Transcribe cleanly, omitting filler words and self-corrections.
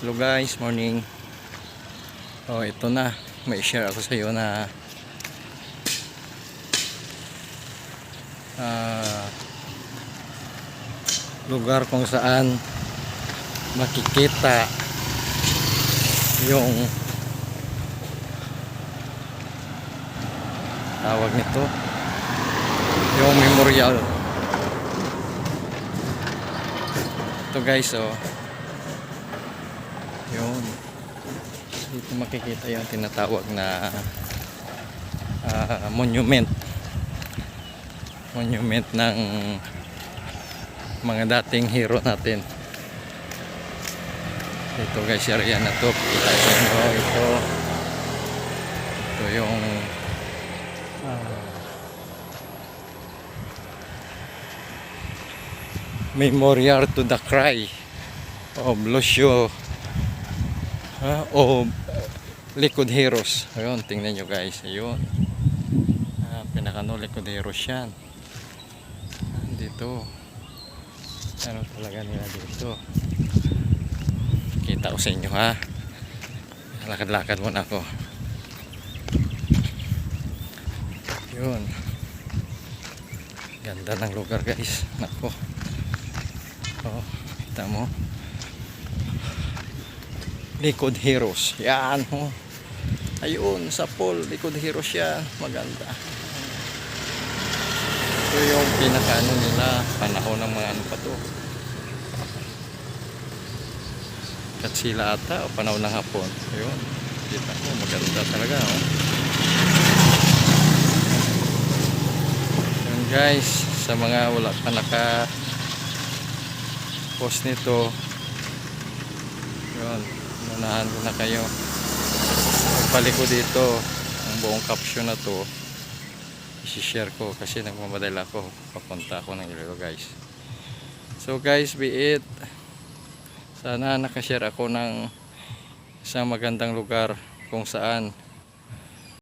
Hello guys, morning. Oh, ito na. May share ako sa iyo na lugar kung saan makikita yung tawag nito, yung memorial. Ito guys, oh. Yun. Dito makikita yung tinatawag na monument ng mga dating hero natin. Ito guys, area na to. Kita nyo, ito yung memorial to the cry of Lucio o Likod Heroes. Ayun, tingnan nyo guys. Ayun, pinakano Likod Heroes yan. Dito ano talaga nila dito. Kita ko sa inyo, ha. Lakad-lakad muna ako. Yun, ganda ng lugar guys. Nako, oh, kita mo Likod Heroes yan, oh. Ayun sa pool, Likod Heroes yan. Maganda. Ito yung pinakaano nila, panahon ng mga ano pa to, Katsila ata o panahon ng Hapon. Ayun, kita mo, maganda talaga, oh. Yun guys, sa mga wala pa naka post nito, yun, unahan ko na kayo. Magpaliko dito ang buong caption na to, i-share ko kasi nagmamadala ako, papunta ako ng Iloilo guys. So guys, be it, sana nakashare ako ng isang magandang lugar kung saan